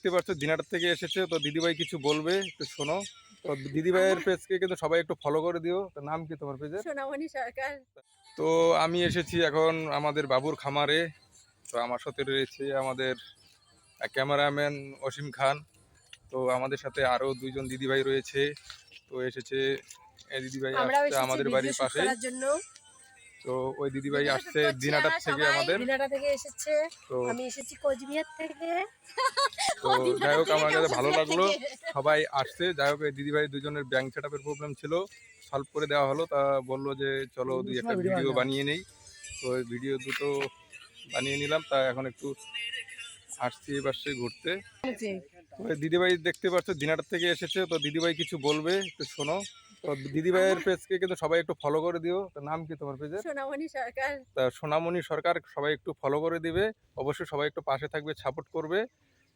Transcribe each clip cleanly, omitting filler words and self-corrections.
দেখতে পাচ্ছ দিনাটার থেকে এসেছে, তো দিদিভাই কিছু বলবে, একটু শোনো। তো দিদিভাইয়ের পেজকে কিন্তু সবাই একটু ফলো করে দিও। তো নাম কি তোমার পেজের? সোনামণি সরকার। তো আমি এসেছি এখন আমাদের বাবুর খামারে। তো আমার সাথে রয়েছে আমাদের ক্যামেরাম্যান অসীম খান। তো আমাদের সাথে আরো দুইজন দিদিভাই রয়েছে। তো এসেছে, এই দিদিভাই আমরাও আসছে এসেছি আমাদের ভিডিও বাড়ির শুট পাশেই। করার জন্য। তো ওই দিদিভাই ভিডিও শুট আসছে করছি দিনাটার আমরা থেকে সবাই। আমাদের। দিনাটা থেকে এসেছে। তো আমি এসেছি কোচবিহার থেকে। তো ও যাই দিনাটা হোক থেকে আমার কেউ কাছে ভালো কোচবিহার লাগলো, থেকে। সবাই আসছে। যাই হোক এই দিদিভাই দুজনের ব্যাংক সেট আপের প্রবলেম ছিল, সলভ করে দেওয়া হলো। তা বললো যে চলো দুই একটা ভিডিও বানিয়ে নেই। তো ওই ভিডিও দুটো বানিয়ে নিলাম। তা এখন একটু আসছি এবার সে ঘুরতে। তো এই দিদিভাই দেখতে পাচ্ছ দিনাটার থেকে এসেছে, তো দিদিভাই কিছু বলবে, একটু শোনো। তো দিদিভাইয়ের পেজকে কিন্তু সবাই একটু ফলো করে দিও। তো নাম কি তোমার পেজের? সোনামণি সরকার। তা সোনামণি সরকার, সবাই একটু ফলো করে দিবে। অবশ্যই সবাই একটু পাশে থাকবে, সাপোর্ট করবে।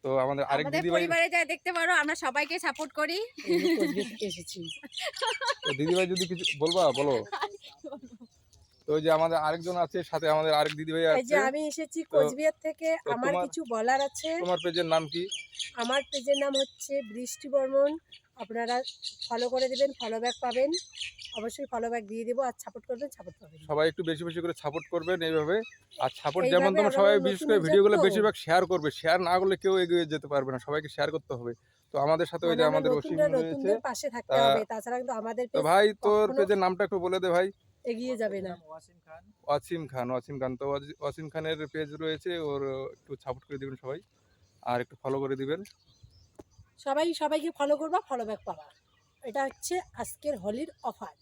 তো আমাদের আরেক আমাদের দিদিভাই, পরিবারে যা দেখতে পারো আমরা সবাইকে সাপোর্ট করি। কোচবিহার থেকে এসেছি। তো দিদিভাই যদি কিছু বলবা বলো। তো ওই যে আমাদের আরেকজন আছে সাথে, আমাদের আরেক দিদিভাই এই যে আছে। আমি এসেছি তো কোচবিহার থেকে, তো আমার তোমার কিছু বলার আছে। তোমার পেজের নাম কি? আমার পেজের নাম হচ্ছে বৃষ্টি বর্মন। আপনারা ফলো করে দেবেন, ফলো ব্যাক পাবেন। অবশ্যই ফলো ব্যাক দিয়ে দেবো, আর সাপোর্ট করবেন, সাপোর্ট পাবেন। সবাই একটু বেশি বেশি করে সাপোর্ট করবেন এইভাবে। আর সাপোর্ট যেমন এইভাবে তোমরা আমরা সবাই বিশেষ নতুন করে ইউজার ভিডিওগুলো তো, বেশিরভাগ শেয়ার করবে। শেয়ার না করলে কেউ এগিয়ে যেতে পারবে না, সবাইকে শেয়ার করতে হবে। তো আমাদের সাথে ওই মানে যে আমরা আমাদের অসীম রয়েছে। নতুনদের পাশে থাকতে তা হবে, তাছাড়া কিন্তু আমাদের তো পেজ ভাই তোর কখনো পেজের নামটা একটু বলে দে ভাই। এগিয়ে যাবে না। অসীম খান, অসীম খান। তো অসীম খানের পেজ রয়েছে, ওর একটু সাপোর্ট করে দিবেন সবাই, আর একটু ফলো করে দিবেন। সবাইকে ফলো করবা, ফলো ব্যাক পাবা। এটা হচ্ছে আজকের হোলির অফার।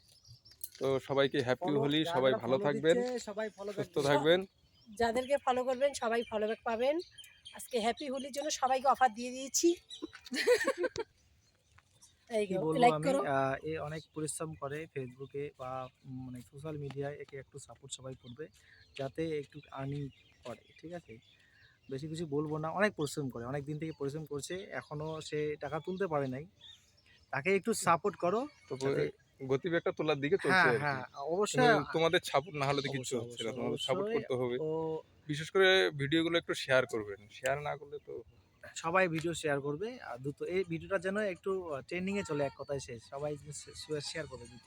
তো সবাইকে হ্যাপি হোলি, সবাই ভালো থাকবেন, সুস্থ থাকবেন। যাদেরকে ফলো করবেন সবাই ফলো ব্যাক পাবেন। আজকে হ্যাপি হোলির জন্য সবাইকে অফার দিয়ে দিয়েছি। কি বলবো লাইক আমি, করো। এ অনেক পরিশ্রম করে ফেসবুকে বা মানে সোশ্যাল মিডিয়ায়। একে একটু সাপোর্ট সবাই করবে যাতে একটু আর্নিং করে, ঠিক আছে? বেশি কিছু বলবো না, অনেক পরিশ্রম করে, অনেক দিন থেকে পরিশ্রম করছে, এখনও সে টাকা তুলতে পারে নাই। তাকে একটু সাপোর্ট করো তো যাতে। গতি একটা তোলার দিকে চলছে হ্যাঁ আর কি। হ্যাঁ, কিন্তু অবশ্যই তোমাদের সাপোর্ট না হলে তো কিচ্ছু অবশ্যই হচ্ছে না, অবশ্যই তোমাদের সাপোর্ট অবশ্যই। করতে হবে। ও বিশেষ করে ভিডিওগুলো একটু শেয়ার করবেন, শেয়ার না করলে তো। সবাই ভিডিও শেয়ার করবে, আর দ্রুত এই ভিডিওটা যেন একটু ট্রেন্ডিংয়ে চলে, এক কথায় শেষ, সবাই শেয়ার করবে দ্রুত।